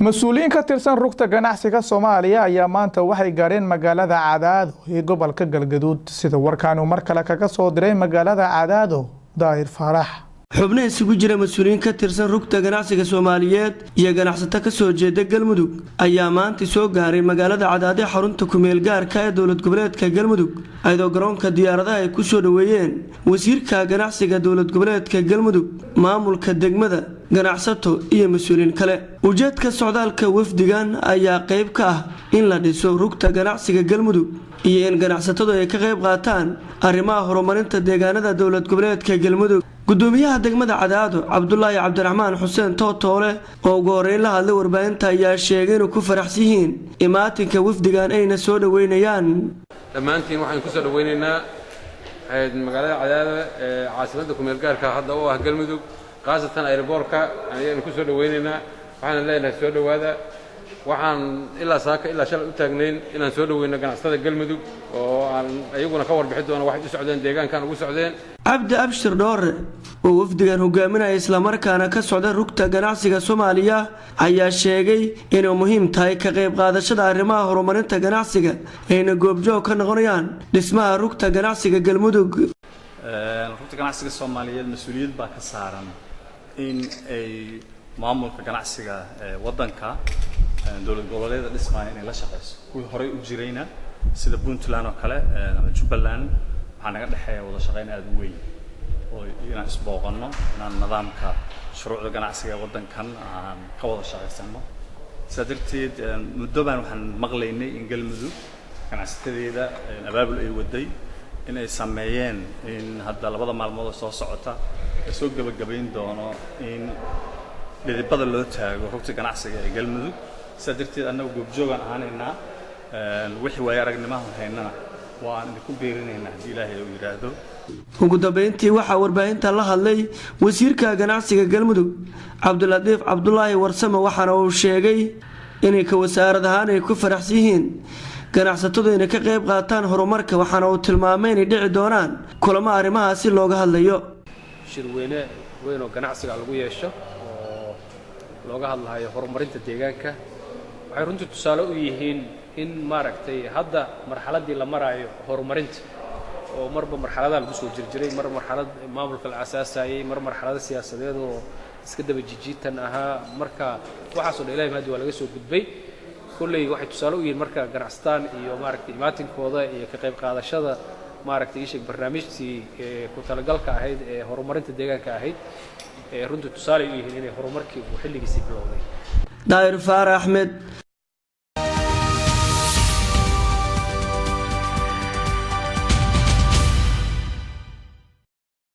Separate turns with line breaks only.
مسؤولين كترسان ركتا ganacsiga Soomaaliya ayaa maanta waxay gaareen magaalada Cadaado ee gobolka Galgaduud sida warkaan mar kale kaga soo diray magaalada Cadaado Daahir Farax
xubnaha isugu jira mas'uuliyiin ka tirsan rugta ganacsiga Soomaaliyeed iyo ganacsato ka soo jeeda Galmudug ayaa maanta soo gaaray magaalada Cadaado xarunta ku meel gaarka ee dawlad goboleedka Galmudug ayadoo garoonka diyaaradaha ay ku soo dhaweeyeen wasiirka ganacsiga dawlad goboleedka Galmudug maamulka degmada ganacsato iyo mas'uuliyiin kale ujeedka socdaalka wafdigan ayaa qayb ka ah in la dhiso rugta ganacsiga Galmudug iyo in ganacsatadu ay ka qayb qaataan arrimaha horumarinta deegaanada dawlad goboleedka Galmudug gudoomiyaha degmada Cadaado Cabdullaahi Cabdiraxmaan Xuseen Tootoole oo ugu horeyn la hadlay warbaahinta ayaa sheegay inuu ku faraxsan yihiin imaatinka wafdigan ayna soo dhaweynayaan
dhammaantiin waxaan ku soo dhaweynaynaa magaalada Cadaado caasimadda ku meel gaarka hadda oo ah Galmudug qaasatan airportka ayaan ku soo dhaweynaynaa waxaan leenahay soo dhawaada waxaan ilaa saaka ilaa shal u taagnayn inaan soo dhaweyno ganacsatada Galmudug oo aan ayaguna ka warbixin doona wax u socdeen deegaankan ugu socdeen Abdi Abshir Dhoore oo wafdigan hogaaminaya isla markaana ka socda rugta ganacsiga Soomaaliya ayaa sheegay inuu muhiim tahay ka qayb qaadashada arrimaha horumarinta ganacsiga ayna goobjoog ka noqonayaan dhismaha rugta ganacsiga Galmudug
rugta ganacsiga Soomaaliyeed mas'uuliyad baa ka saaran in ay maamulka ganacsiga wadanka dawlad goboleedka dhismaaya in la shaqeyso kuwii hore u jirayna sida Puntland oo kale ama Jubbaland waxaa naga dhaxeeya wada shaqeyn aad u weyn oo inaan isbooqano inaan nidaamka shuruucda ganacsiga wadankan aan ka wada shaqeysano sadarteed muddo baan waxaan maqlaynay in Galmudug ganacsatada abaabul ay waday in ay sameeyeen in hadda labada maalmood soo socota soo gabagabayn doono in dhidibada loo taago rugta ganacsiga ee Galmudug sadarteed annagu goobjoogan ahaanayna wixii way aragnimaha haynana waan ku beerinaynaa hadii Ilaahay uu yiraahdo
ugu dambeyntii waxa warbaahinta la hadlay wasiirka ganacsiga Galmudug Cabduladiif Cabdullaahi Warsame waxaana uu sheegay in ka wasaarad ahaan ay ku faraxsan yihiin ganacsatadu inay ka qayb qaataan horumarka waxaana uu tilmaamay in dhici doonaan kulamo arrimahaasi looga hadlayo
shirweyne weyn oo ganacsiga lagu yeesho oo looga hadlayo horumarinta deegaanka waxay runtii tusaale u yihiin in maaragtay hadda marxaladii la marayo horumarinta oo marba marxaladaha lagu soo jirjiray marxalad maamulka la asaasayay marxalada siyaasadeed oo iska daba jijiitan ahaa marka waxaas oo Ilaahay maadi waa laga soo gudbay kullay waxay tusaale u yihiin marka ganacsataan iyo maaragtay imaatinkooda iyo ka qayb qaadashada maaragtay ishig barnaamijtii ku talagalka ahayd ee horumarinta deegaanka ahayd runtii tusaale u yihiin inay horumarkii xilligiisii bilowday
Daahir Farax Ahmed